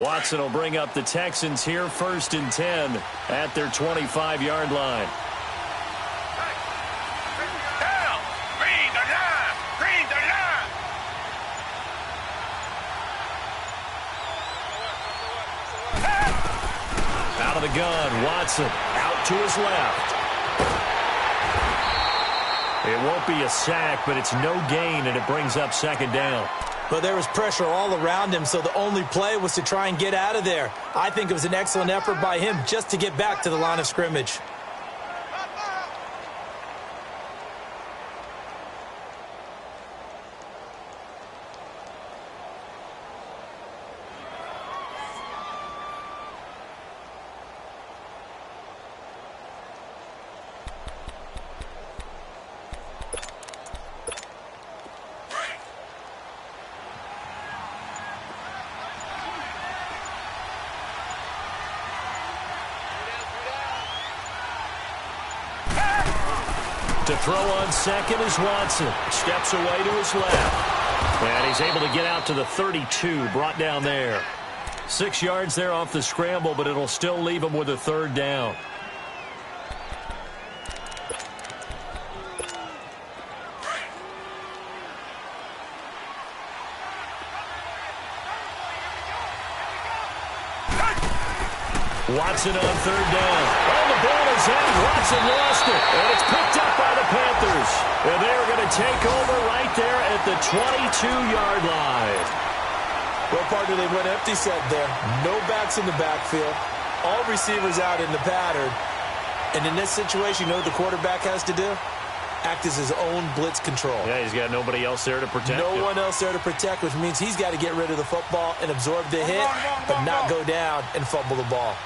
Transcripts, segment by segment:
Watson will bring up the Texans here 1st and 10 at their 25-yard line. Out of the gun, Watson out to his left. It won't be a sack, but it's no gain, and it brings up 2nd down. But there was pressure all around him, so the only play was to try and get out of there. I think it was an excellent effort by him just to get back to the line of scrimmage. To throw on second is Watson. Steps away to his left. And he's able to get out to the 32, brought down there. 6 yards there off the scramble, but it'll still leave him with a 3rd down. Watson on 3rd down. Oh, the ball is in. Watson lost it. And it's picked up by the Panthers. And they're going to take over right there at the 22-yard line. Well, partner, they went empty set there. No backs in the backfield. All receivers out in the pattern. And in this situation, you know what the quarterback has to do? Act as his own blitz control. Yeah, he's got nobody else there to protect him. No one else there to protect, which means he's got to get rid of the football and absorb the hit, but not go down and fumble the ball.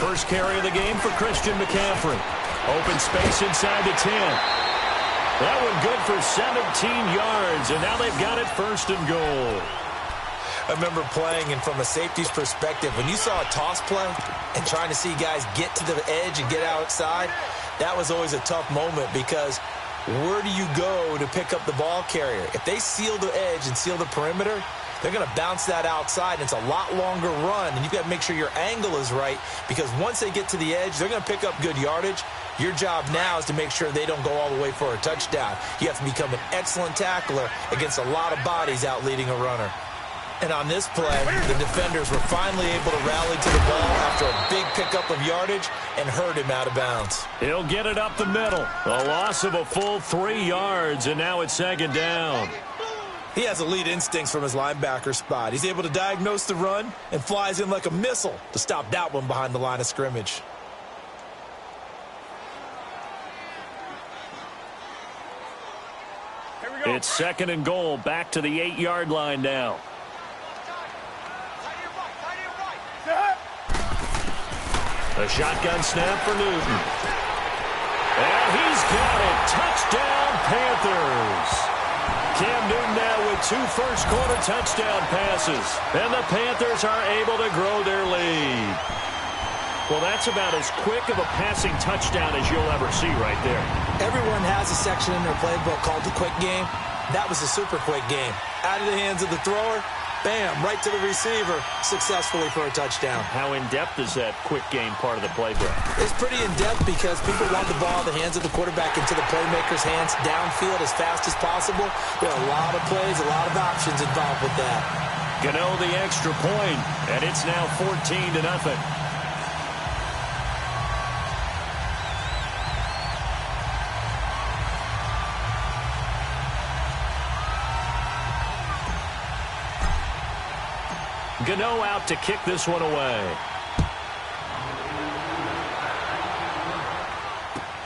First carry of the game for Christian McCaffrey. Open space inside the 10. That one good for 17 yards, and now they've got it 1st and goal. I remember playing, and from a safety's perspective, when you saw a toss play and trying to see guys get to the edge and get outside, that was always a tough moment because where do you go to pick up the ball carrier? If they seal the edge and seal the perimeter, they're going to bounce that outside, and it's a lot longer run, and you've got to make sure your angle is right because once they get to the edge, they're going to pick up good yardage. Your job now is to make sure they don't go all the way for a touchdown. You have to become an excellent tackler against a lot of bodies out leading a runner. And on this play, the defenders were finally able to rally to the ball after a big pickup of yardage and hurt him out of bounds. He'll get it up the middle. A loss of a full 3 yards, and now it's 2nd down. He has elite instincts from his linebacker spot. He's able to diagnose the run and flies in like a missile to stop that one behind the line of scrimmage. It's 2nd and goal, back to the 8-yard line now. A shotgun snap for Newton. And he's got it. Touchdown, Panthers. Cam Newton now with 2 first-quarter touchdown passes. And the Panthers are able to grow their lead. Well, that's about as quick of a passing touchdown as you'll ever see right there. Everyone has a section in their playbook called the quick game. That was a super quick game. Out of the hands of the thrower, bam, right to the receiver, successfully for a touchdown. How in-depth is that quick game part of the playbook? It's pretty in-depth because people want the ball in the hands of the quarterback into the playmaker's hands downfield as fast as possible. There are a lot of plays, a lot of options involved with that. Gano the extra point, and it's now 14-0. Gano out to kick this one away.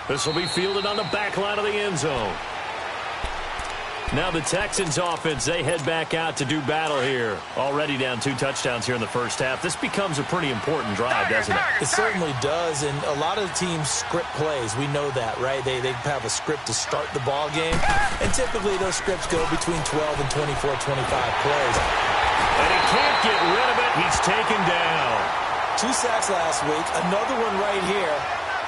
This will be fielded on the back line of the end zone. Now the Texans offense, they head back out to do battle here. Already down 2 touchdowns here in the first half. This becomes a pretty important drive, doesn't it? It certainly does, and a lot of the teams script plays. We know that, right? They have a script to start the ball game, and typically those scripts go between 12 and 24, 25 plays. And he can't get rid of it. He's taken down. 2 sacks last week, another one right here.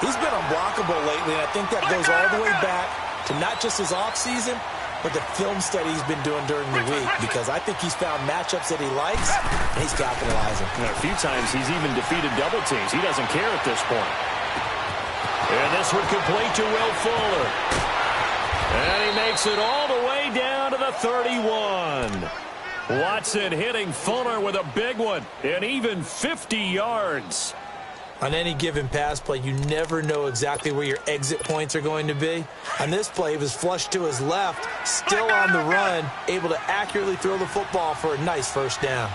He's been unblockable lately, and I think that goes all the way back to not just his offseason, with the film study he's been doing during the week, because I think he's found matchups that he likes, and he's capitalizing. A few times he's even defeated double teams. He doesn't care at this point. And this one complete to Will Fuller. And he makes it all the way down to the 31. Watson hitting Fuller with a big one, and even 50 yards. On any given pass play, you never know exactly where your exit points are going to be. On this play, he was flushed to his left, still on the run, able to accurately throw the football for a nice first down.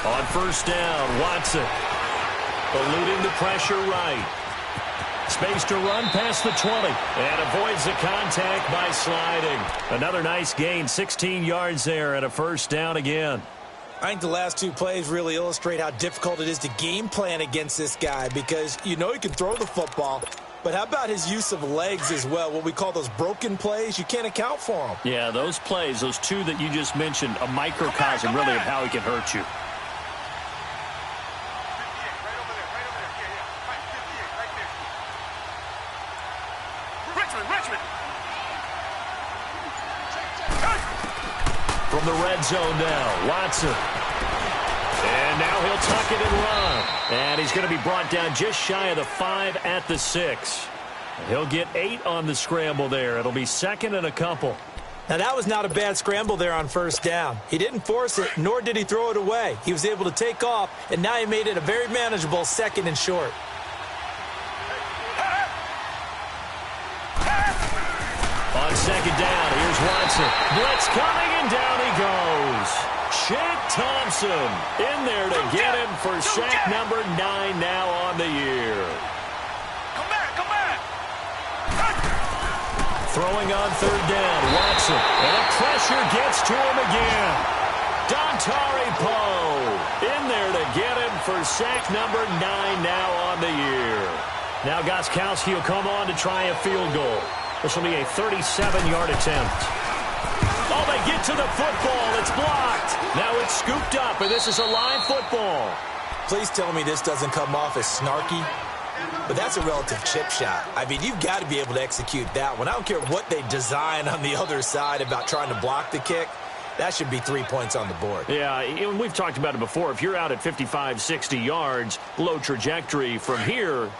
On first down, Watson eluding the pressure right. Space to run past the 20 and avoids the contact by sliding. Another nice gain, 16 yards there and a first down again. I think the last two plays really illustrate how difficult it is to game plan against this guy, because you know he can throw the football, but how about his use of legs as well? What we call those broken plays, you can't account for them. Yeah, those plays, those two that you just mentioned, a microcosm really of how he can hurt you. From the red zone now, Watson. And now he'll tuck it and run. And he's going to be brought down just shy of the 5 at the 6. He'll get 8 on the scramble there. It'll be second and a couple. Now, that was not a bad scramble there on first down. He didn't force it, nor did he throw it away. He was able to take off, and now he made it a very manageable second and short. On second down, here's Watson. Blitz coming, and down he goes. Shake Thompson in there to get him for sack number 9 now on the year. Come back. Throwing on third down, Watson. And the pressure gets to him again. Dontari Poe in there to get him for sack number 9 now on the year. Now Gostkowski will come on to try a field goal. This will be a 37-yard attempt. Oh, they get to the football. It's blocked. Now it's scooped up, and this is a live football. Please tell me this doesn't come off as snarky, but that's a relative chip shot. I mean, you've got to be able to execute that one. I don't care what they design on the other side about trying to block the kick. That should be 3 points on the board. Yeah, and we've talked about it before. If you're out at 55, 60 yards, low trajectory from here,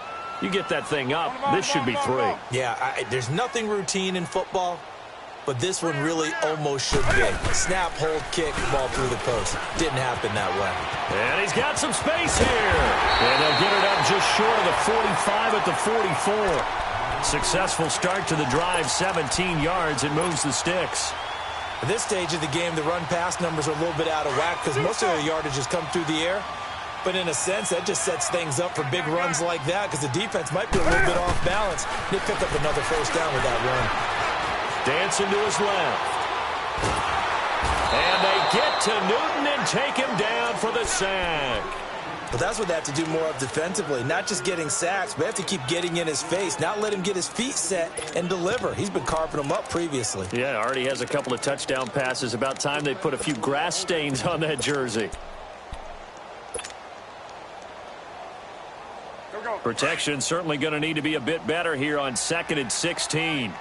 you get that thing up, this should be 3. Yeah, there's nothing routine in football, but this one really almost should be. Snap, hold, kick, ball through the post. Didn't happen that way. And he's got some space here. And they'll get it up just short of the 45 at the 44. Successful start to the drive, 17 yards, and moves the sticks. At this stage of the game, the run-pass numbers are a little bit out of whack because most of their yardage has come through the air. But in a sense, that just sets things up for big runs like that because the defense might be a little bit off balance. They pick up another first down with that run. Dancing to his left. And they get to Newton and take him down for the sack. But that's what they have to do more of defensively. Not just getting sacks, but they have to keep getting in his face, not let him get his feet set and deliver. He's been carving them up previously. Yeah, already has a couple of touchdown passes. About time they put a few grass stains on that jersey. Protection certainly going to need to be a bit better here on 2nd and 16.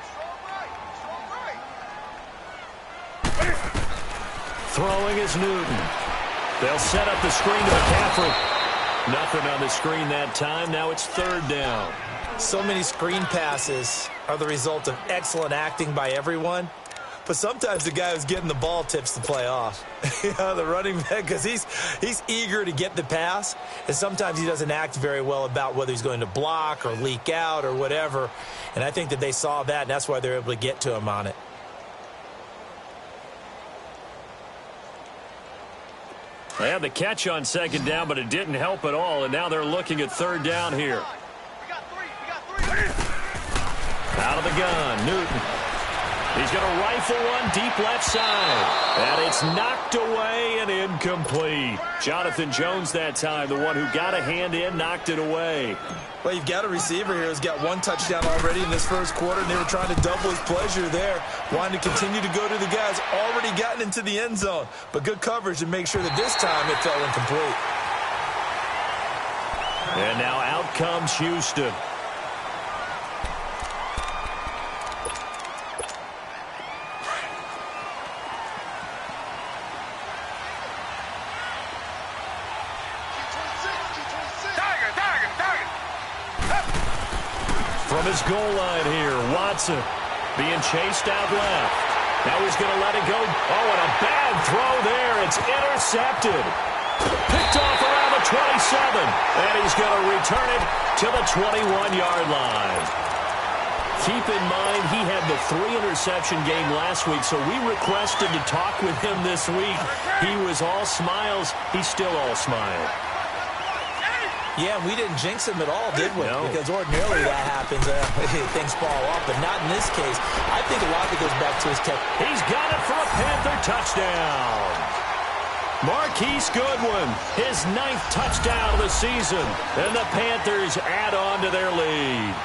Throwing is Newton. They'll set up the screen to McCaffrey. Nothing on the screen that time. Now it's third down. So many screen passes are the result of excellent acting by everyone. But sometimes the guy who's getting the ball tips the play off. You know, the running back, because he's eager to get the pass, and sometimes he doesn't act very well about whether he's going to block or leak out or whatever. And I think that they saw that, and that's why they're able to get to him on it. They had the catch on second down, but it didn't help at all, and now they're looking at third down here. We got three. Out of the gun, Newton. He's going to rifle one deep left side. And it's knocked away and incomplete. Jonathan Jones that time, the one who got a hand in, knocked it away. Well, you've got a receiver here who's got one touchdown already in this first quarter, and they were trying to double his pleasure there, wanting to continue to go to the guys already gotten into the end zone. But good coverage to make sure that this time it fell incomplete. And now out comes Houston. his goal line here. Watson being chased out left. Now he's going to let it go. Oh, and a bad throw there. It's intercepted. Picked off around the 27. And he's going to return it to the 21-yard line. Keep in mind, he had the 3-interception game last week, so we requested to talk with him this week. He was all smiles. He's still all smile. Yeah, we didn't jinx him at all, did we? No. Because ordinarily that happens. Things fall off, but not in this case. I think a lot of it goes back to his tech. He's got it for a Panther touchdown. Marquise Goodwin, his 9th touchdown of the season. And the Panthers add on to their lead.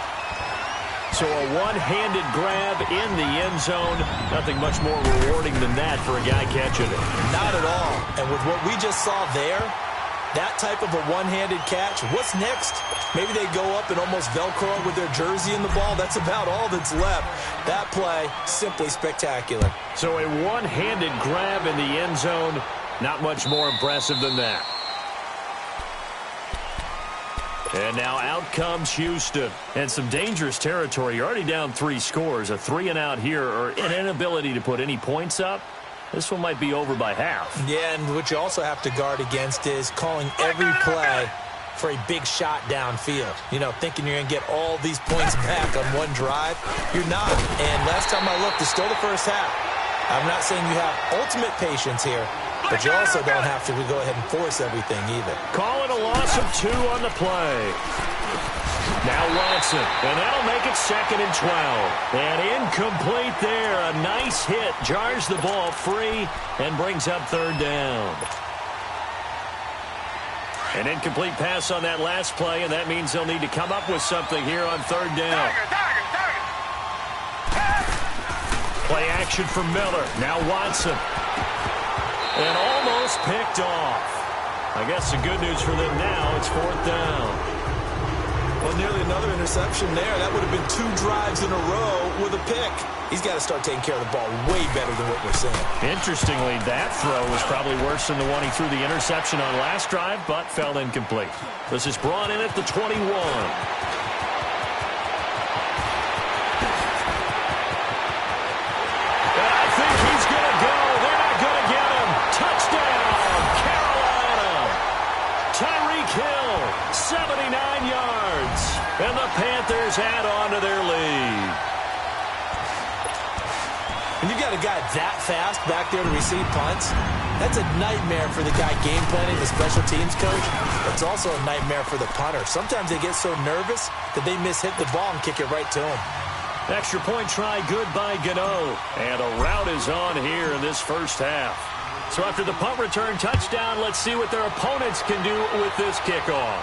So a one-handed grab in the end zone. Nothing much more rewarding than that for a guy catching it. Not at all. And with what we just saw there, that type of a one-handed catch, what's next? Maybe they go up and almost Velcro with their jersey in the ball. That's about all that's left. That play, simply spectacular. So a one-handed grab in the end zone. Not much more impressive than that. And now out comes Houston. And some dangerous territory. You're already down 3 scores. A 3-and-out here, or an inability to put any points up. This one might be over by half. Yeah, and what you also have to guard against is calling every play for a big shot downfield. You know, thinking you're going to get all these points back on one drive. You're not. And last time I looked, it's still the first half. I'm not saying you have ultimate patience here, but you also don't have to go ahead and force everything either. Call it a loss of 2 on the play. Now Watson, and that'll make it 2nd and 12. And incomplete there. A nice hit. Jars the ball free and brings up 3rd down. An incomplete pass on that last play, and that means they'll need to come up with something here on 3rd down. Play action for Miller. Now Watson. And almost picked off. I guess the good news for them now, it's 4th down. Well, nearly another interception there. That would have been 2 drives in a row with a pick. He's got to start taking care of the ball way better than what we're seeing. Interestingly, that throw was probably worse than the one he threw the interception on last drive, but fell incomplete. This is brought in at the 21. I think he's going to go. They're not going to get him. Touchdown, Carolina. Tyreek Hill, 79 yards. And the Panthers add on to their lead. When you got a guy that fast back there to receive punts, that's a nightmare for the guy game planning, the special teams coach. It's also a nightmare for the punter. Sometimes they get so nervous that they hit the ball and kick it right to him. Extra point try good by Gano. And a rout is on here in this first half. So after the punt return touchdown, let's see what their opponents can do with this kickoff.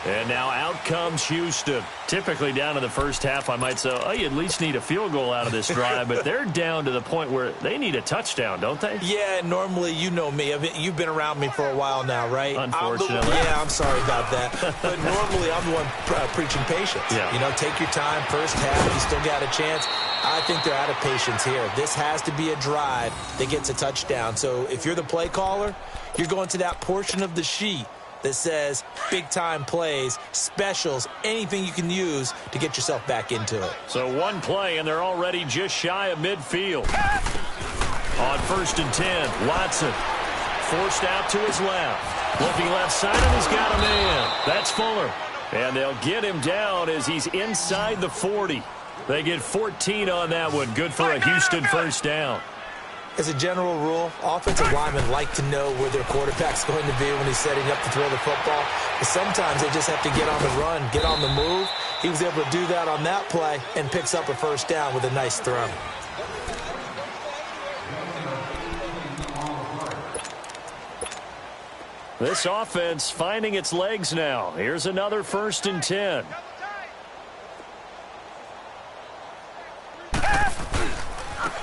And now out comes Houston. Typically down in the first half, I might say, oh, you at least need a field goal out of this drive. But they're down to the point where they need a touchdown, don't they? Yeah, normally, you know me. You've been around me for a while now, right? Unfortunately. I'm sorry about that. But normally, I'm the one preaching patience. Yeah. You know, take your time. First half, you still got a chance. I think they're out of patience here. This has to be a drive that gets a touchdown. So if you're the play caller, you're going to that portion of the sheet that says big-time plays, specials, anything you can use to get yourself back into it. So one play, and they're already just shy of midfield. On 1st and 10, Watson forced out to his left. Looking left side, and he's got a man. That's Fuller. And they'll get him down as he's inside the 40. They get 14 on that one. Good for a Houston first down. As a general rule, offensive linemen like to know where their quarterback's going to be when he's setting up to throw the football. But sometimes they just have to get on the run, get on the move. He was able to do that on that play and picks up a first down with a nice throw. This offense finding its legs now. Here's another 1st and 10.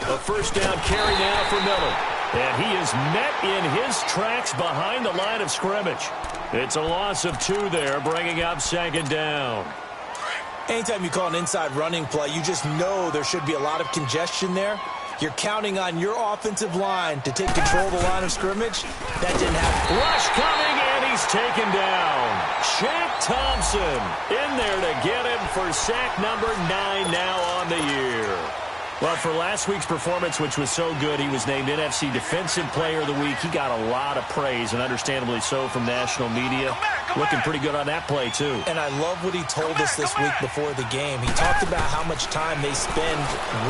A first down carry now for Miller. And he is met in his tracks behind the line of scrimmage. It's a loss of 2 there, bringing up 2nd down. Anytime you call an inside running play, you just know there should be a lot of congestion there. You're counting on your offensive line to take control of the line of scrimmage. That didn't happen. Rush coming, and he's is taken down. Shaq Thompson in there to get him for sack number 9 now on the year. Well, for last week's performance, which was so good, he was named NFC Defensive Player of the Week. He got a lot of praise, and understandably so, from national media. Looking pretty good on that play, too. And I love what he told us this week before the game. He talked about how much time they spend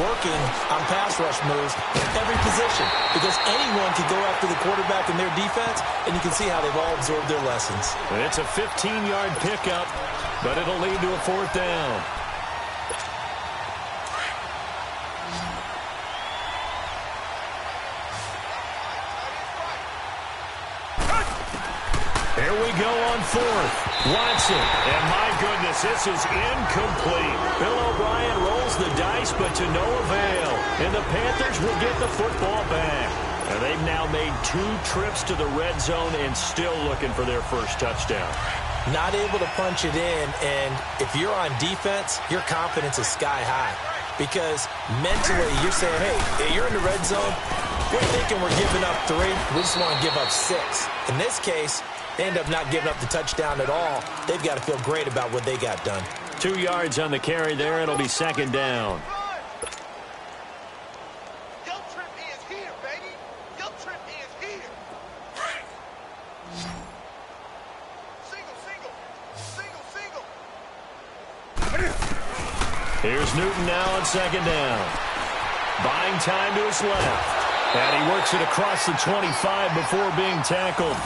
working on pass rush moves in every position, because anyone can go after the quarterback in their defense, and you can see how they've all absorbed their lessons. It's a 15-yard pickup, but it'll lead to a 4th down. Here we go on 4th. Watson. And my goodness, this is incomplete. Bill O'Brien rolls the dice, but to no avail. And the Panthers will get the football back. And they've now made 2 trips to the red zone and still looking for their first touchdown. Not able to punch it in, and if you're on defense, your confidence is sky high. Because mentally, you're saying, hey, you're in the red zone. We're thinking we're giving up 3. We just want to give up 6. In this case, they end up not giving up the touchdown at all. They've got to feel great about what they got done. 2 yards on the carry there. It'll be 2nd down. Your trip is here, baby. Your trip is here. Single. Here's Newton now on 2nd down. Buying time to his left. And he works it across the 25 before being tackled.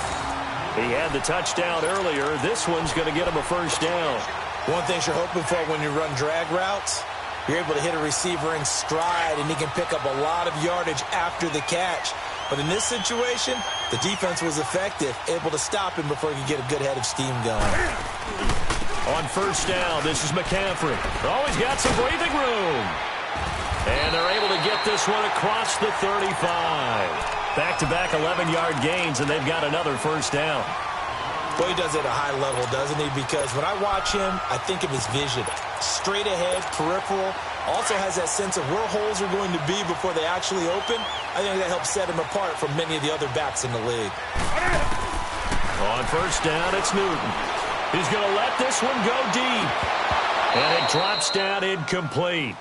He had the touchdown earlier. This one's going to get him a 1st down. One thing you're hoping for when you run drag routes, you're able to hit a receiver in stride, and he can pick up a lot of yardage after the catch. But in this situation, the defense was effective, able to stop him before he could get a good head of steam going. On 1st down, this is McCaffrey. Always got some breathing room. And they're able to get this one across the 35. Back-to-back 11-yard gains, and they've got another 1st down. Well, he does it at a high level, doesn't he? Because when I watch him, I think of his vision. Straight ahead, peripheral. Also has that sense of where holes are going to be before they actually open. I think that helps set him apart from many of the other backs in the league. On 1st down, it's Newton. He's going to let this one go deep. And it drops down incomplete.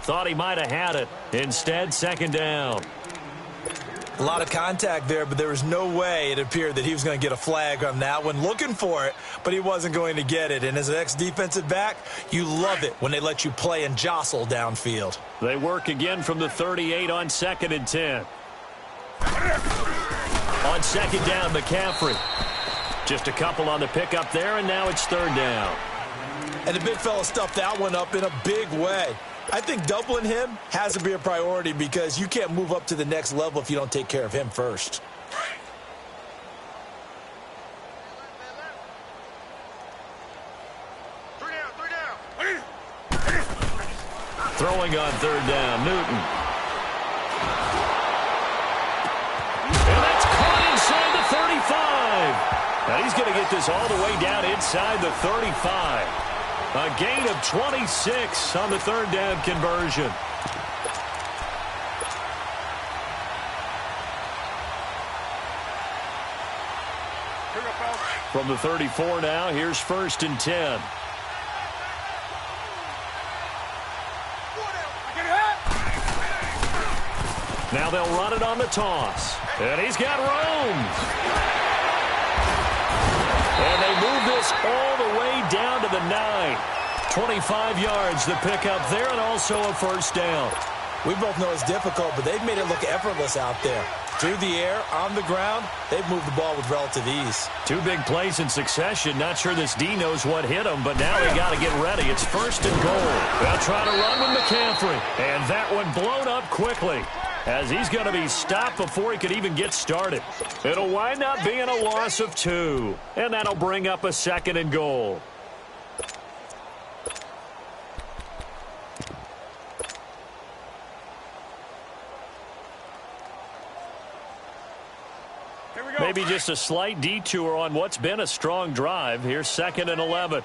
Thought he might have had it. Instead, 2nd down. A lot of contact there, but there was no way it appeared that he was going to get a flag on that one. Looking for it, but he wasn't going to get it. And as an ex-defensive back, you love it when they let you play and jostle downfield. They work again from the 38 on 2nd and 10. On 2nd down, McCaffrey. Just a couple on the pickup there, and now it's 3rd down. And the big fella stuffed that one up in a big way. I think doubling him has to be a priority because you can't move up to the next level if you don't take care of him first. Three down. Throwing on 3rd down, Newton. And that's caught inside the 35. Now he's going to get this all the way down inside the 35. A gain of 26 on the 3rd down conversion. From the 34 now, here's 1st and 10. Now they'll run it on the toss. And he's got room. And they move this all the way down to the 9. 25 yards the pickup there, and also a 1st down. We both know it's difficult, but they've made it look effortless out there. Through the air, on the ground, they've moved the ball with relative ease. 2 big plays in succession. Not sure this D knows what hit him, but now they got to get ready. It's 1st and goal. They'll try to run with McCaffrey. And that one blown up quickly, as he's going to be stopped before he could even get started. It'll wind up being a loss of 2, and that'll bring up a 2nd and goal. Maybe just a slight detour on what's been a strong drive. Here's 2nd and 11.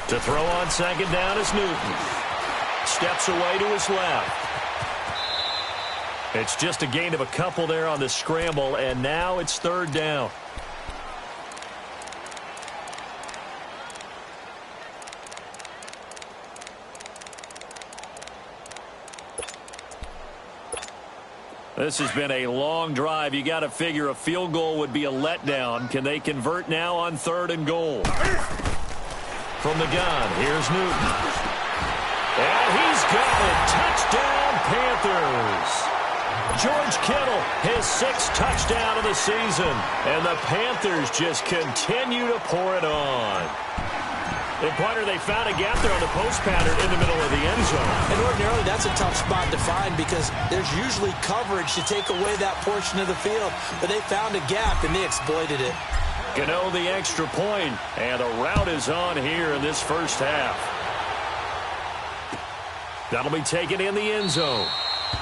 To throw on 2nd down is Newton. Steps away to his left. It's just a gain of a couple there on the scramble, and now it's third down. This has been a long drive. You got to figure a field goal would be a letdown. Can they convert now on 3rd and goal? From the gun, here's Newton. And he's got it. Touchdown, Panthers. George Kittle, his 6th touchdown of the season. And the Panthers just continue to pour it on. And, partner, they found a gap there on the post pattern in the middle of the end zone. And ordinarily, that's a tough spot to find because there's usually coverage to take away that portion of the field. But they found a gap, and they exploited it. Gano the extra point, and the route is on here in this first half. That'll be taken in the end zone.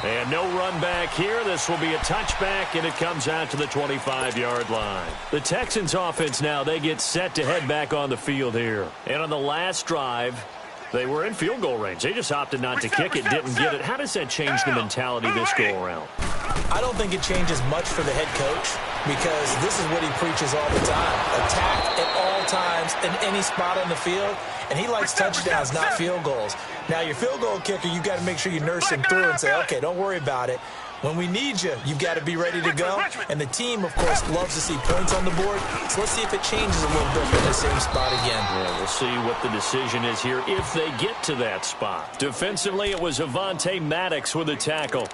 And no run back here. This will be a touchback, and it comes out to the 25-yard line. The Texans offense now, they get set to head back on the field here. And on the last drive, they were in field goal range. They just opted not to kick it, didn't get it. How does that change the mentality this go-around? I don't think it changes much for the head coach because this is what he preaches all the time. Attack at all times in any spot on the field, and he likes touchdowns, not field goals. Now, your field goal kicker, you've got to make sure you nurse him through and say, okay, don't worry about it. When we need you, you've got to be ready to go. And the team, of course, loves to see points on the board. So let's see if it changes a little bit in the same spot again. Yeah, we'll see what the decision is here if they get to that spot. Defensively, it was Avonte Maddox with a tackle.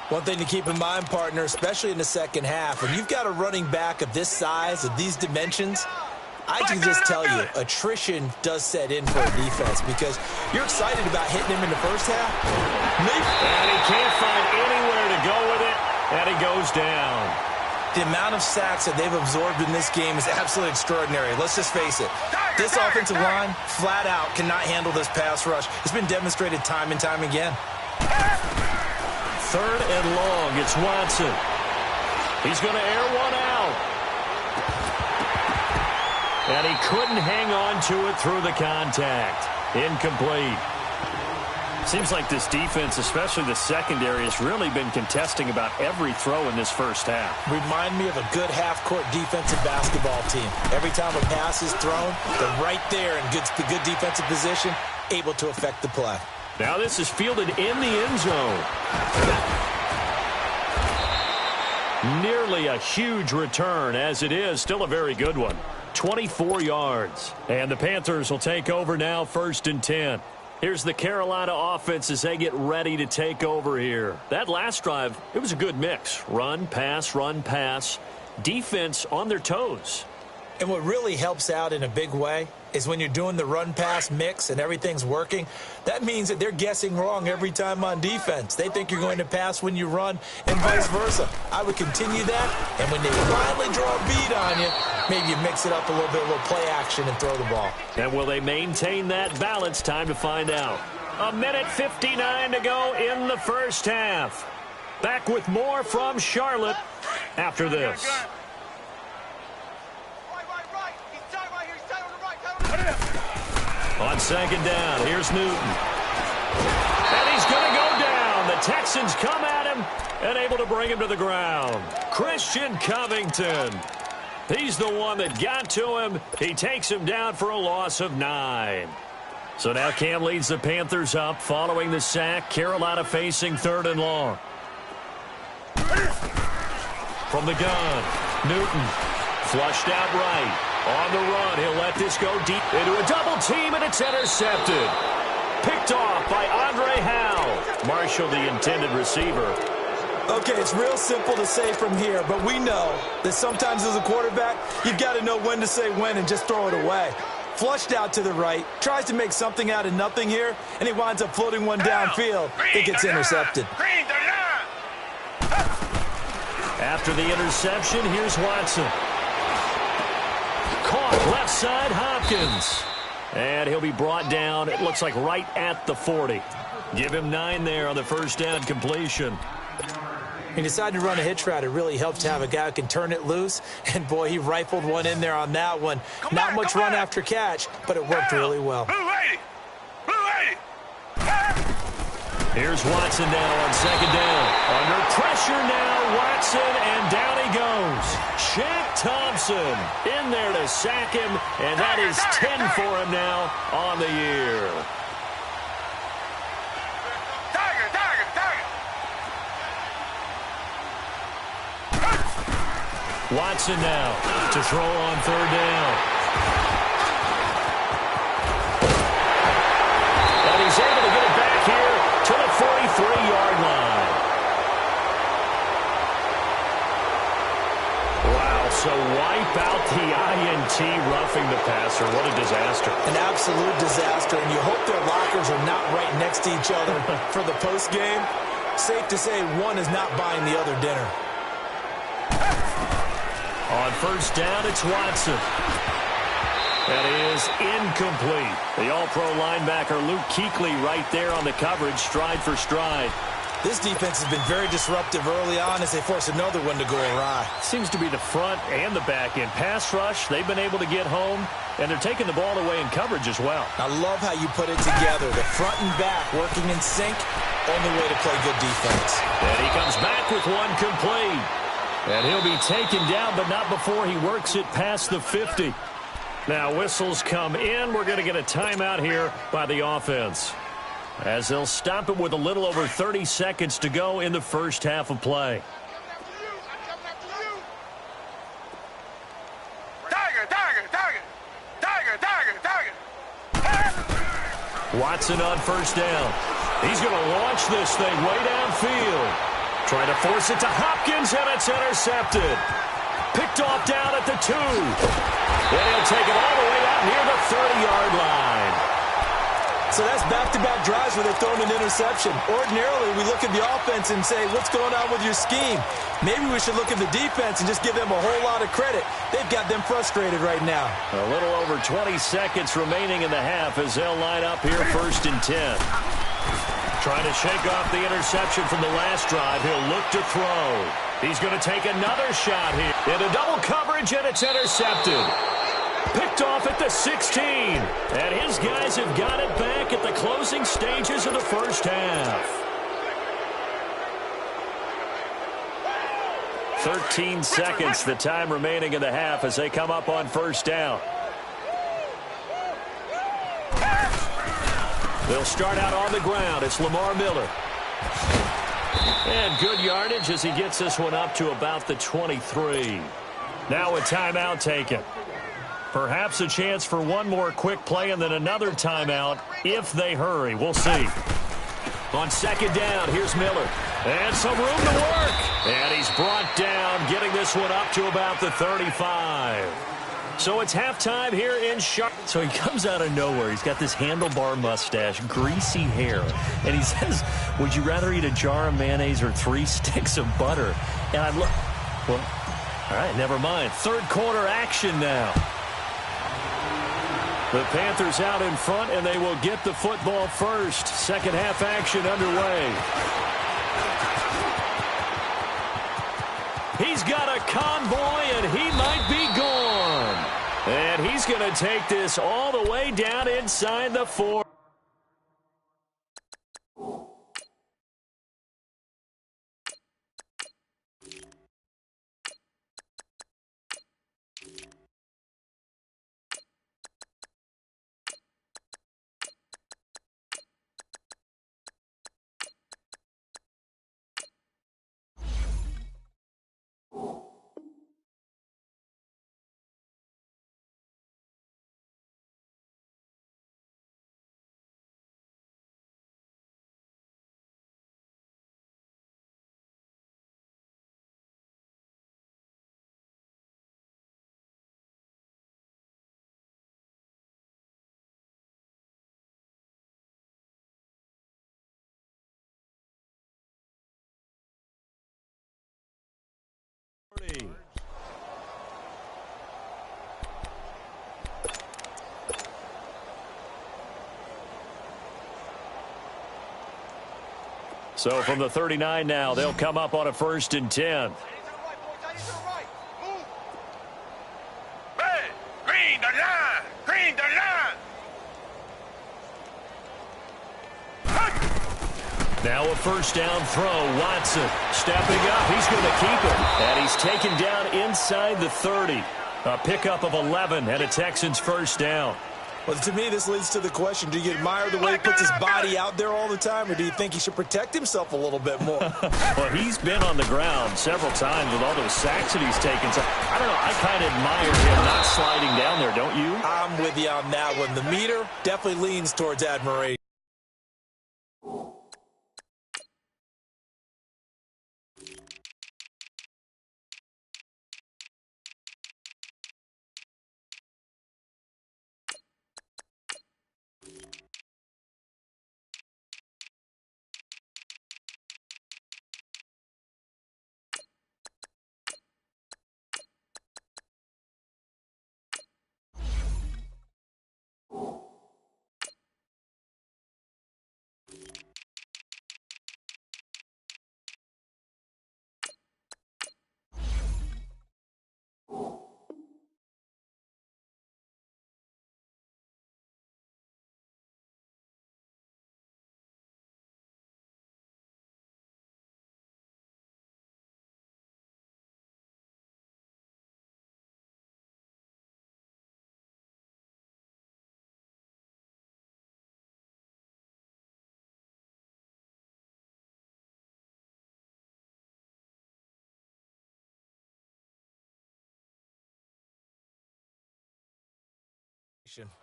One thing to keep in mind, partner, especially in the second half, when you've got a running back of this size, of these dimensions, I can just tell you, attrition does set in for a defense because you're excited about hitting him in the first half. And he can't find anywhere to go with it, and he goes down. The amount of sacks that they've absorbed in this game is absolutely extraordinary. Let's just face it. This offensive line, flat out, cannot handle this pass rush. It's been demonstrated time and time again. 3rd and long. It's Watson. He's going to air one out. And he couldn't hang on to it through the contact. Incomplete. Seems like this defense, especially the secondary, has really been contesting about every throw in this first half. Remind me of a good half-court defensive basketball team. Every time a pass is thrown, they're right there in good defensive position, able to affect the play. Now this is fielded in the end zone. Nearly a huge return, as it is still a very good one. 24 yards. And the Panthers will take over now, 1st and 10. Here's the Carolina offense as they get ready to take over here. That last drive, it was a good mix. Run, pass, defense on their toes. And what really helps out in a big way is when you're doing the run-pass mix and everything's working, that means that they're guessing wrong every time on defense. They think you're going to pass when you run and vice versa. I would continue that, and when they finally draw a bead on you, maybe you mix it up a little bit, a little play action and throw the ball. And will they maintain that balance? Time to find out. 1:59 to go in the first half. Back with more from Charlotte after this. On 2nd down, here's Newton. And he's going to go down. The Texans come at him and able to bring him to the ground. Christian Covington. He's the one that got to him. He takes him down for a loss of 9. So now Cam leads the Panthers up following the sack. Carolina facing 3rd and long. From the gun, Newton flushed out right. On the run, he'll let this go deep into a double team, and it's intercepted. Picked off by Andre Howe. Marshall, the intended receiver. Okay, it's real simple to say from here, but we know that sometimes as a quarterback, you've got to know when to say when and just throw it away. Flushed out to the right, tries to make something out of nothing here, and he winds up floating one downfield that gets intercepted. After the interception, here's Watson. Caught left side, Hopkins. And he'll be brought down, it looks like right at the 40. Give him 9 there on the first down completion. He decided to run a hitch route. It really helps to have a guy who can turn it loose. And, boy, he rifled one in there on that one. Not much run after catch, but it worked really well. Here's Watson now on second down. Under pressure now, Watson, and down he goes. Shaq Thompson in there to sack him, and that is 10 for him now on the year. Watson now to throw on third down. And he's able to get it back here to the 43-yard line. Wow, so wipe out the INT roughing the passer. What a disaster. An absolute disaster, and you hope their lockers are not right next to each other for the postgame. Safe to say one is not buying the other dinner. On first down, it's Watson. That is incomplete. The all-pro linebacker Luke Kuechly right there on the coverage, stride for stride. This defense has been very disruptive early on as they force another one to go awry. Seems to be the front and the back end. Pass rush, they've been able to get home, and they're taking the ball away in coverage as well. I love how you put it together. The front and back working in sync, only way to play good defense. And he comes back with one complete. And he'll be taken down, but not before he works it past the 50. Now whistles come in. We're going to get a timeout here by the offense, as they'll stop it with a little over 30 seconds to go in the first half of play. Watson on first down. He's going to launch this thing way downfield. Trying to force it to Hopkins, and it's intercepted. Picked off down at the 2. Then he'll take it all the way out near the 30-yard line. So that's back-to-back drives where they've thrown an interception. Ordinarily, we look at the offense and say, what's going on with your scheme? Maybe we should look at the defense and just give them a whole lot of credit. They've got them frustrated right now. A little over 20 seconds remaining in the half as they'll line up here first and 10. Trying to shake off the interception from the last drive. He'll look to throw. He's going to take another shot here. Into double coverage, and it's intercepted. Picked off at the 16. And his guys have got it back at the closing stages of the first half. 13 seconds, the time remaining in the half as they come up on first down. They'll start out on the ground. It's Lamar Miller. And good yardage as he gets this one up to about the 23. Now a timeout taken. Perhaps a chance for one more quick play and then another timeout if they hurry. We'll see. On second down, here's Miller. And some room to work. And he's brought down, getting this one up to about the 35. So it's halftime here in Charlotte. So he comes out of nowhere. He's got this handlebar mustache, greasy hair. And he says, would you rather eat a jar of mayonnaise or 3 sticks of butter? And I look, well, all right, never mind. Third quarter action now. The Panthers out in front, and they will get the football first. Second half action underway. He's got a convoy, and he might be gone. And he's going to take this all the way down inside the 4. So from the 39 now, they'll come up on a first and 10. Green the line! Green the line! Now a first down throw. Watson stepping up. He's going to keep it. And he's taken down inside the 30. A pickup of 11 and a Texans first down. Well, to me, this leads to the question, do you admire the way he puts his body out there all the time, or do you think he should protect himself a little bit more? Well, he's been on the ground several times with all those sacks that he's taken. So, I don't know, I kind of admire him not sliding down there, don't you? I'm with you on that one. The meter definitely leans towards admiration.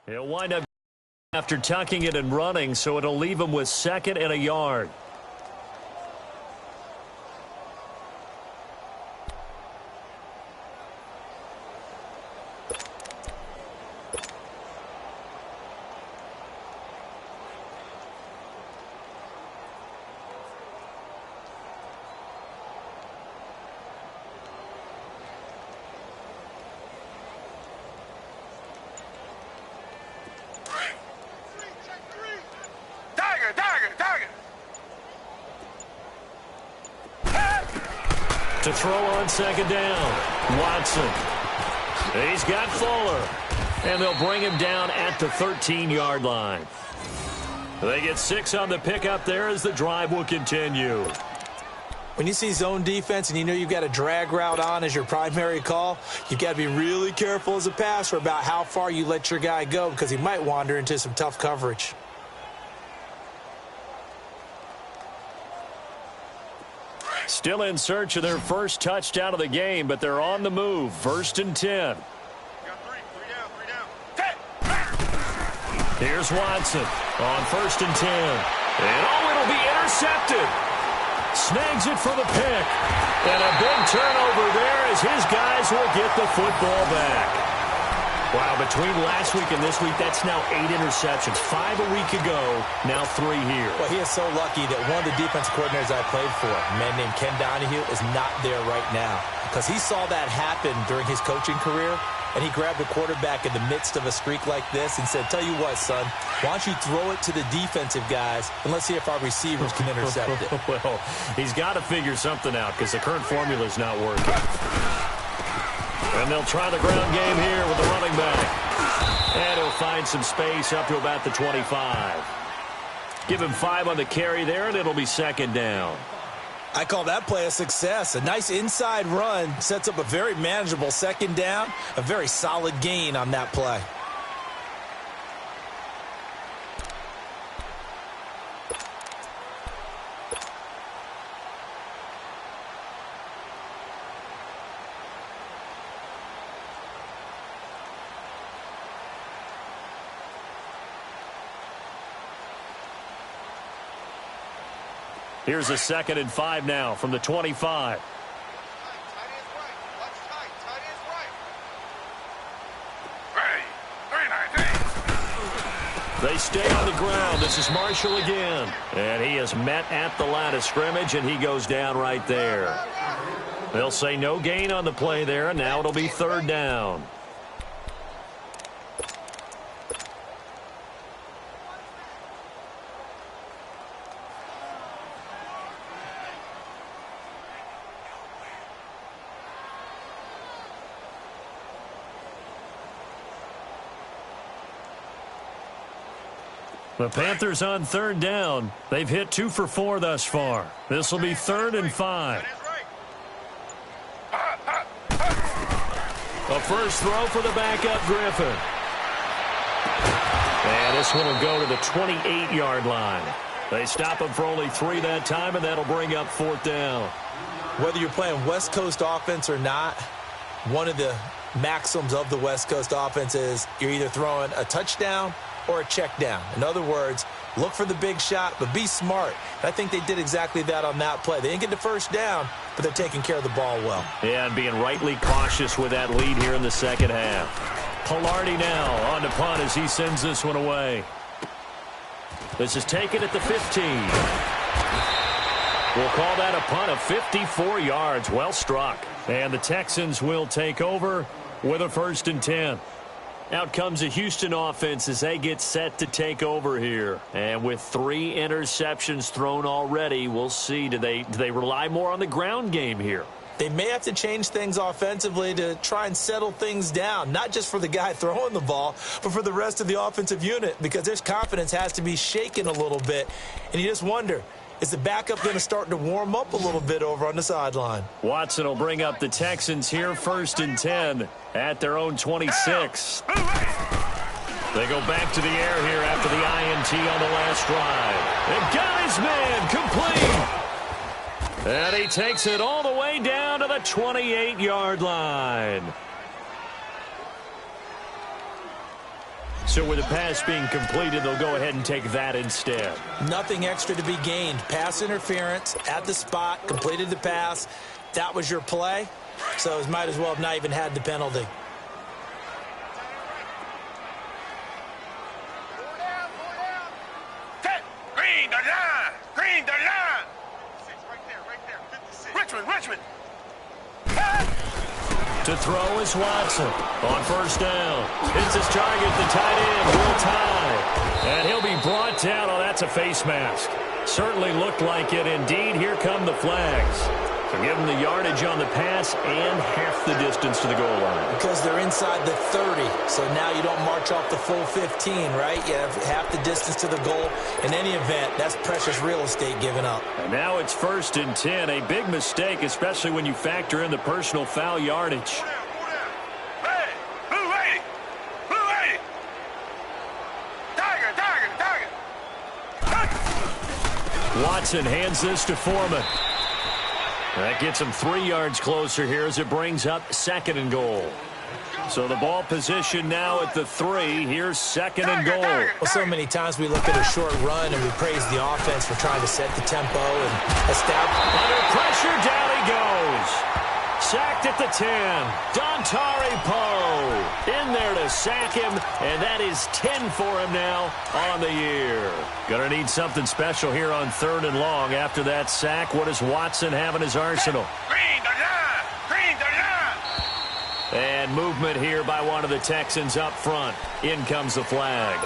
He'll wind up after tucking it and running, so it'll leave him with 2nd and a yard. To throw on 2nd down, Watson. He's got Fuller. And they'll bring him down at the 13-yard line. They get 6 on the pickup there as the drive will continue. When you see zone defense and you know you've got a drag route on as your primary call, you've got to be really careful as a passer about how far you let your guy go because he might wander into some tough coverage. Still in search of their first touchdown of the game, but they're on the move. 1st and 10. Here's Watson on 1st and 10. And it'll be intercepted. Snags it for the pick. And a big turnover there as his guys will get the football back. Wow, between last week and this week, that's now 8 interceptions. 5 a week ago, now 3 here. Well, he is so lucky that one of the defense coordinators I played for, a man named Ken Donahue, is not there right now. Because he saw that happen during his coaching career, and he grabbed the quarterback in the midst of a streak like this and said, tell you what, son, why don't you throw it to the defensive guys, and let's see if our receivers can intercept it. Well, he's got to figure something out because the current formula is not working. And they'll try the ground game here with the running back. And he'll find some space up to about the 25. Give him 5 on the carry there, and it'll be 2nd down. I call that play a success. A nice inside run sets up a very manageable 2nd down. A very solid gain on that play. Here's a 2nd and 5 now from the 25. They stay on the ground. This is Marshall again. And he is met at the line of scrimmage, and he goes down right there. They'll say no gain on the play there, and now it'll be 3rd down. The Panthers on third down. They've hit 2 for 4 thus far. This will be 3rd and 5. A first throw for the backup Griffin. And this one will go to the 28-yard line. They stop him for only 3 that time, and that'll bring up 4th down. Whether you're playing West Coast offense or not, one of the maxims of the West Coast offense is you're either throwing a touchdown or a check down. In other words, look for the big shot, but be smart. I think they did exactly that on that play. They didn't get the first down, but they're taking care of the ball well. Yeah, and being rightly cautious with that lead here in the second half. Pilardi now on the punt as he sends this one away. This is taken at the 15. We'll call that a punt of 54 yards. Well struck. And the Texans will take over with a 1st and 10. Out comes the Houston offense as they get set to take over here. And with 3 interceptions thrown already, we'll see. Do they rely more on the ground game here? They may have to change things offensively to try and settle things down, not just for the guy throwing the ball, but for the rest of the offensive unit, because their confidence has to be shaken a little bit. And you just wonder, is the backup going to start to warm up a little bit over on the sideline? Watson will bring up the Texans here 1st and 10 at their own 26. They go back to the air here after the INT on the last drive. And got his man complete. And he takes it all the way down to the 28-yard line. So with the pass being completed, they'll go ahead and take that instead. Nothing extra to be gained. Pass interference at the spot, completed the pass. That was your play, so it might as well have not even had the penalty. Green the line! Green the line! Right there. 56. Richmond! To throw is Watson on 1st down. Hits his target, the tight end, will tie. And he'll be brought down. Oh, that's a face mask. Certainly looked like it. Indeed, here come the flags. So give them the yardage on the pass and half the distance to the goal line. Because they're inside the 30, so now you don't march off the full 15, right? You have half the distance to the goal. In any event, that's precious real estate given up. And now it's 1st and 10. A big mistake, especially when you factor in the personal foul yardage. Hey! Blue lady! Tiger! Watson hands this to Foreman. That gets him 3 yards closer here as it brings up 2nd and goal. So the ball position now at the 3. Here's 2nd and goal. Well, so many times we look at a short run and we praise the offense for trying to set the tempo and establish. Under pressure, down he goes. Sacked at the 10. Dontari Poe in there to sack him, and that is 10 for him now on the year. Gonna need something special here on 3rd and long. After that sack, what does Watson have in his arsenal? Green the line! And movement here by one of the Texans up front. In comes the flag.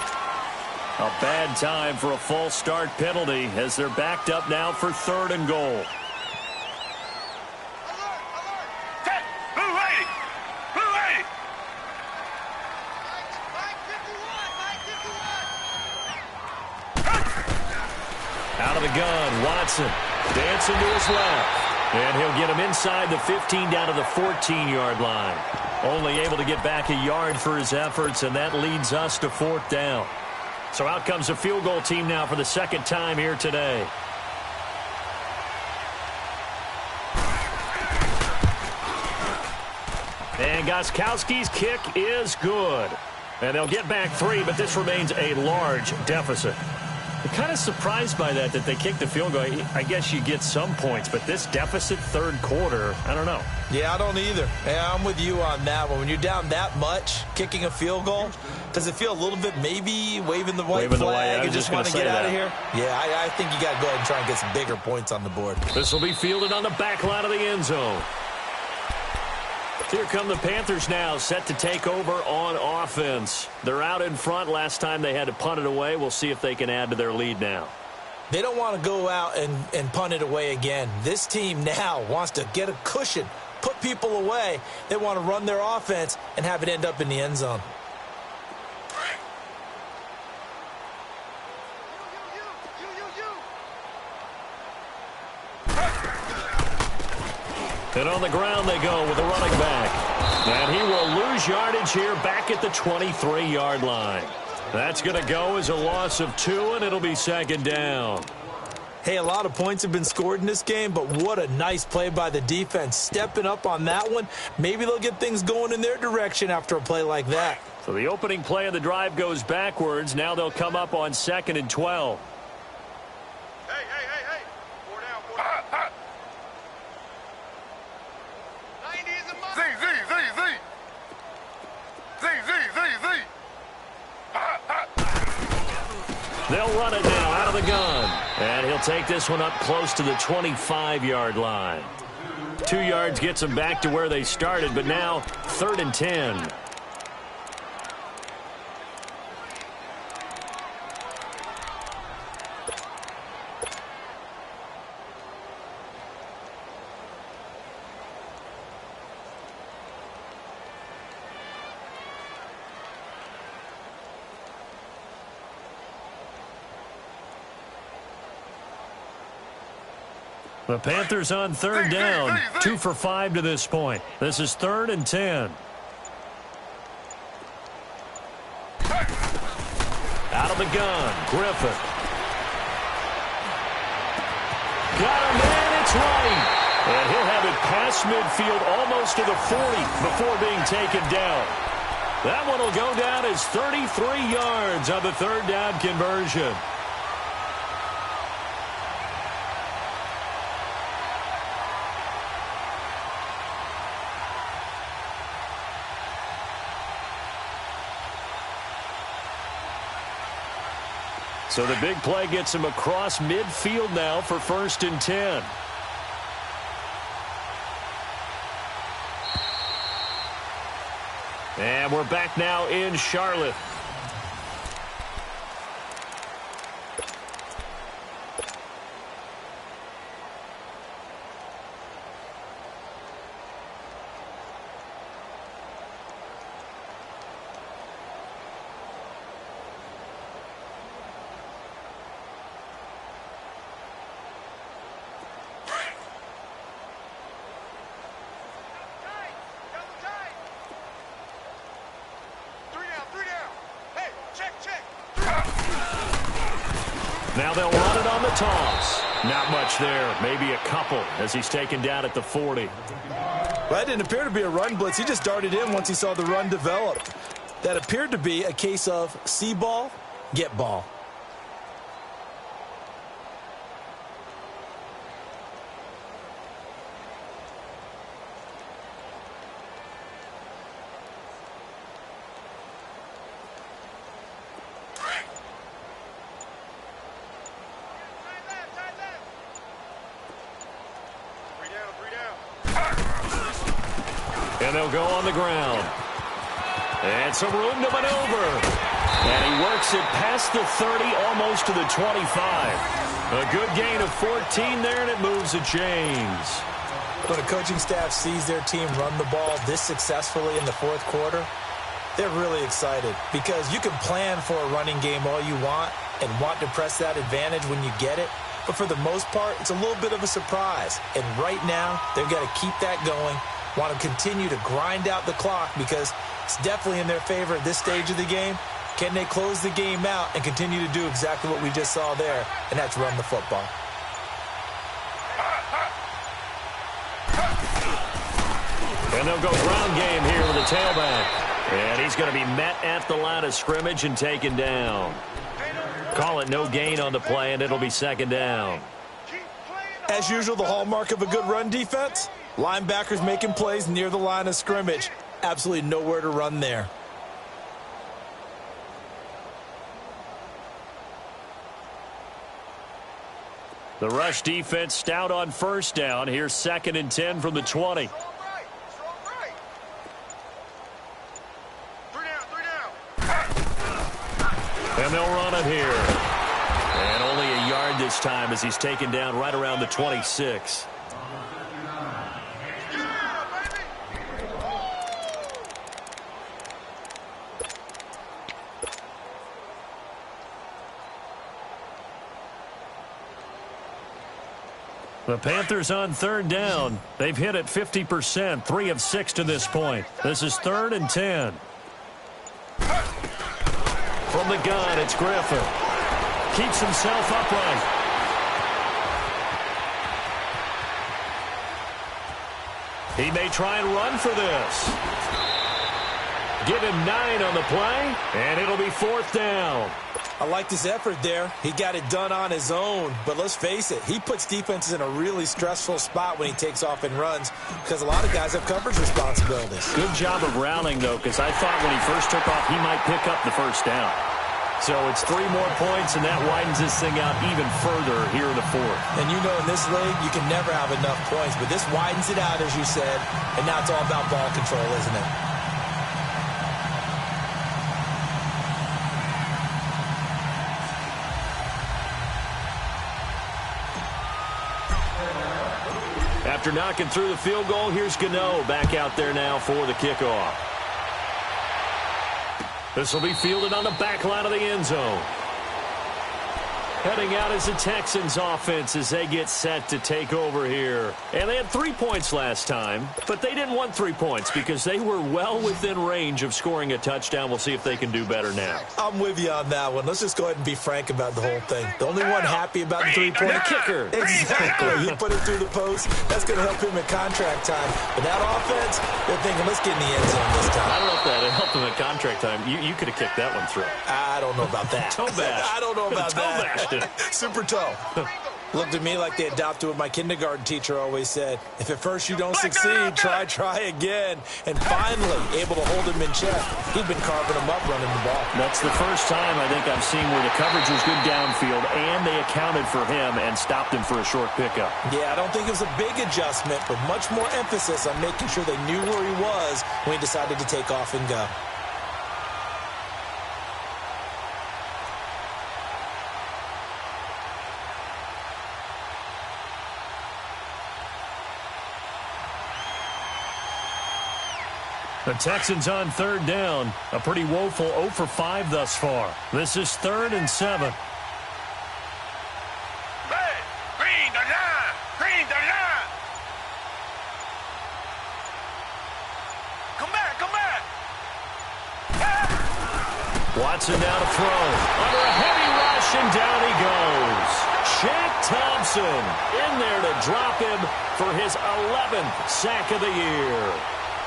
A bad time for a false start penalty as they're backed up now for 3rd and goal. Out of the gun, Watson dancing to his left. And he'll get him inside the 15 down to the 14-yard line. Only able to get back a yard for his efforts, and that leads us to 4th down. So out comes the field goal team now for the 2nd time here today. And Gostkowski's kick is good. And they'll get back 3, but this remains a large deficit. I'm kind of surprised by that they kicked the field goal. I guess you get some points, but this deficit 3rd quarter, I don't know. Yeah, I don't either. Yeah, I'm with you on that one. When you're down that much, kicking a field goal, does it feel a little bit maybe waving the white flag and just want to get out of here? Yeah, I think you got to go ahead and try and get some bigger points on the board. This will be fielded on the back line of the end zone. Here come the Panthers now, set to take over on offense. They're out in front. Last time they had to punt it away. We'll see if they can add to their lead now. They don't want to go out and punt it away again. This team now wants to get a cushion, put people away. They want to run their offense and have it end up in the end zone. And on the ground they go with the running back. And he will lose yardage here back at the 23-yard line. That's going to go as a loss of 2, and it'll be second down. Hey, a lot of points have been scored in this game, but what a nice play by the defense. Stepping up on that one. Maybe they'll get things going in their direction after a play like that. So the opening play of the drive goes backwards. Now they'll come up on 2nd and 12. Hey. 4 down. 90 is a must. Z. They'll run it now out of the gun. And he'll take this one up close to the 25-yard line. 2 yards gets them back to where they started, but now 3rd and 10. The Panthers on 3rd down, 2 for 5 to this point. This is 3rd and 10. Out of the gun, Griffin. Got him, and it's right. And he'll have it past midfield almost to the 40 before being taken down. That one will go down as 33 yards on the 3rd down conversion. So the big play gets him across midfield now for 1st and 10. And we're back now in Charlotte. Now they'll run it on the toss. Not much there. Maybe a couple as he's taken down at the 40. Well, that didn't appear to be a run blitz. He just darted in once he saw the run develop. That appeared to be a case of see ball, get ball. And they'll go on the ground. And some room to maneuver. And he works it past the 30, almost to the 25. A good gain of 14 there, and it moves the chains. When a coaching staff sees their team run the ball this successfully in the 4th quarter, they're really excited because you can plan for a running game all you want and want to press that advantage when you get it. But for the most part, it's a little bit of a surprise. And right now, they've got to keep that going. Want to continue to grind out the clock because it's definitely in their favor at this stage of the game. Can they close the game out and continue to do exactly what we just saw there, and that's run the football. And they'll go ground game here with the tailback. And he's going to be met at the line of scrimmage and taken down. Call it no gain on the play, and it'll be 2nd down. As usual, the hallmark of a good run defense, linebackers making plays near the line of scrimmage. Absolutely nowhere to run there. The rush defense stout on 1st down. Here's 2nd and 10 from the 20. And they'll run it here. And only a yard this time as he's taken down right around the 26. The Panthers on third down. They've hit it 50%, 3 of 6 to this point. This is 3rd and 10. From the gun, it's Griffin. Keeps himself upright. He may try and run for this. Give him 9 on the play, and it'll be 4th down. I liked his effort there. He got it done on his own. But let's face it, he puts defenses in a really stressful spot when he takes off and runs because a lot of guys have coverage responsibilities. Good job of rallying, though, because I thought when he first took off, he might pick up the first down. So it's 3 more points, and that widens this thing out even further here in the 4th. And you know in this league, you can never have enough points. But this widens it out, as you said. And now it's all about ball control, isn't it? After knocking through the field goal, here's Gano back out there now for the kickoff. This will be fielded on the back line of the end zone. Heading out is the Texans offense as they get set to take over here. And they had 3 points last time, but they didn't want 3 points because they were well within range of scoring a touchdown. We'll see if they can do better now. I'm with you on that one. Let's just go ahead and be frank about the whole thing. The only one happy about the 3-point kicker. Exactly. He put it through the post. That's going to help him in contract time. But that offense, they're thinking, let's get in the end zone this time. I don't know if that helped him in contract time. You could have kicked that one through. I don't know about that. Toe bash. I don't know about that. Super toe. Looked at me like they adopted what my kindergarten teacher always said. If at first you don't succeed, try again. And finally, able to hold him in check. He'd been carving him up running the ball. That's the first time I think I've seen where the coverage was good downfield and they accounted for him and stopped him for a short pickup. Yeah, I don't think it was a big adjustment, but much more emphasis on making sure they knew where he was when he decided to take off and go. The Texans on third down. A pretty woeful 0 for 5 thus far. This is 3rd and 7. Red, green the line, green the line. Come back, come back. Watson now to throw. Under a heavy rush, and down he goes. Shaq Thompson in there to drop him for his 11th sack of the year.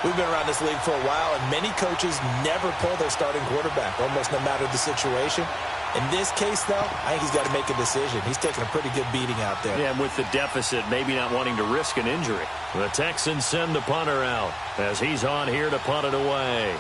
We've been around this league for a while, and many coaches never pull their starting quarterback, almost no matter the situation. In this case, though, I think he's got to make a decision. He's taking a pretty good beating out there. Yeah, and with the deficit, maybe not wanting to risk an injury. The Texans send the punter out as he's on here to punt it away.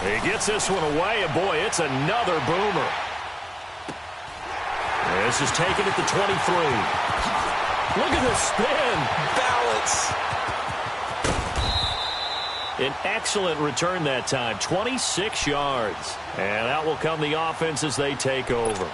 He gets this one away, and boy, it's another boomer. This is taken at the 23. Look at this spin. Balance. An excellent return that time, 26 yards. And out will come the offense as they take over.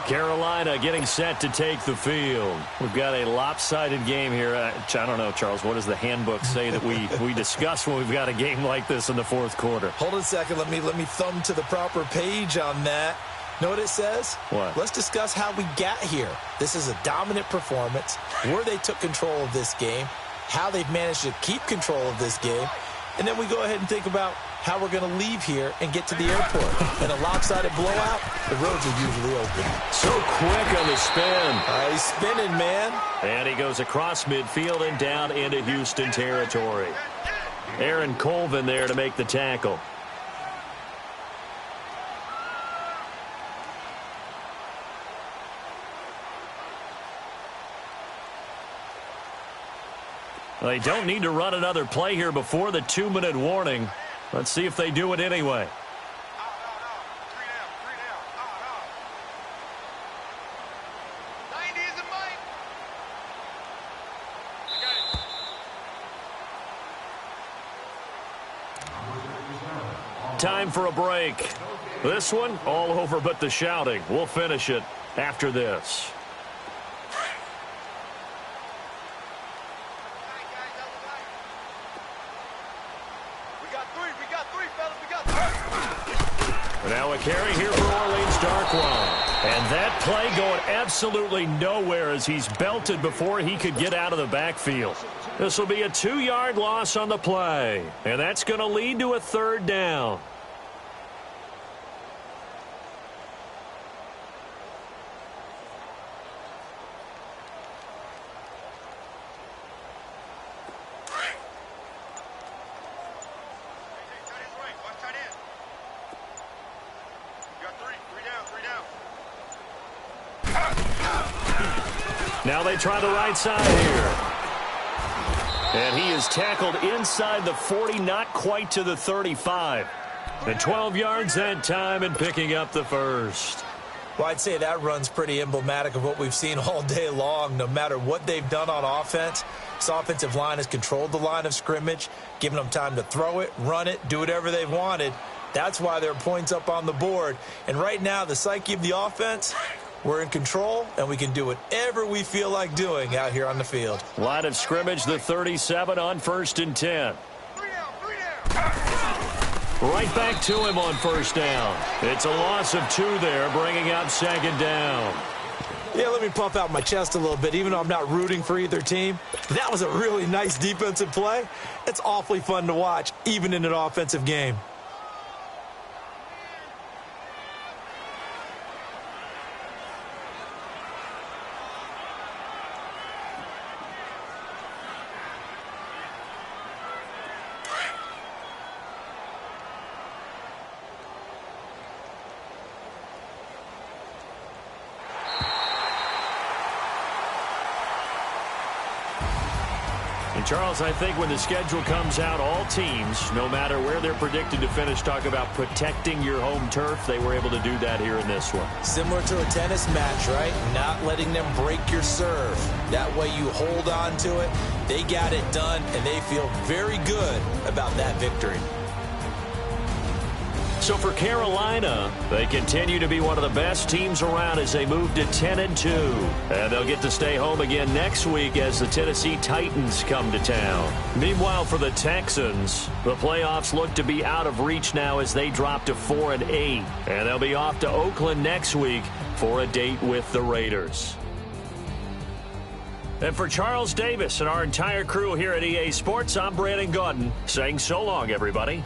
Carolina getting set to take the field. We've got a lopsided game here. I don't know, Charles, what does the handbook say that we discuss when we've got a game like this in the 4th quarter? Hold on a second. Let me thumb to the proper page on that. Know what it says? What? Let's discuss how we got here. This is a dominant performance, where they took control of this game, how they've managed to keep control of this game, and then we go ahead and think about how we're going to leave here and get to the airport. In a lopsided blowout, the roads are usually open. So quick on the spin. He's spinning, man. And he goes across midfield and down into Houston territory. Aaron Colvin there to make the tackle. They don't need to run another play here before the 2-minute warning. Let's see if they do it anyway. Time for a break. This one, all over but the shouting. We'll finish it after this. Now a carry here for Orleans Darkwa. And that play going absolutely nowhere as he's belted before he could get out of the backfield. This will be a 2-yard loss on the play. And that's going to lead to a 3rd down. Now they try the right side here. And he is tackled inside the 40, not quite to the 35. And 12 yards that time and picking up the first. Well, I'd say that run's pretty emblematic of what we've seen all day long. No matter what they've done on offense, this offensive line has controlled the line of scrimmage, given them time to throw it, run it, do whatever they've wanted. That's why there are points up on the board. And right now, the psyche of the offense, we're in control, and we can do whatever we feel like doing out here on the field. Line of scrimmage, the 37 on 1st and 10. Right back to him on 1st down. It's a loss of 2 there, bringing up 2nd down. Yeah, let me puff out my chest a little bit, even though I'm not rooting for either team. That was a really nice defensive play. It's awfully fun to watch, even in an offensive game. And Charles, I think when the schedule comes out, all teams, no matter where they're predicted to finish, talk about protecting your home turf. They were able to do that here in this one. Similar to a tennis match, right? Not letting them break your serve. That way you hold on to it. They got it done, and they feel very good about that victory. So for Carolina, they continue to be one of the best teams around as they move to 10-2. And they'll get to stay home again next week as the Tennessee Titans come to town. Meanwhile, for the Texans, the playoffs look to be out of reach now as they drop to 4-8. And they'll be off to Oakland next week for a date with the Raiders. And for Charles Davis and our entire crew here at EA Sports, I'm Brandon Gaudin saying so long, everybody.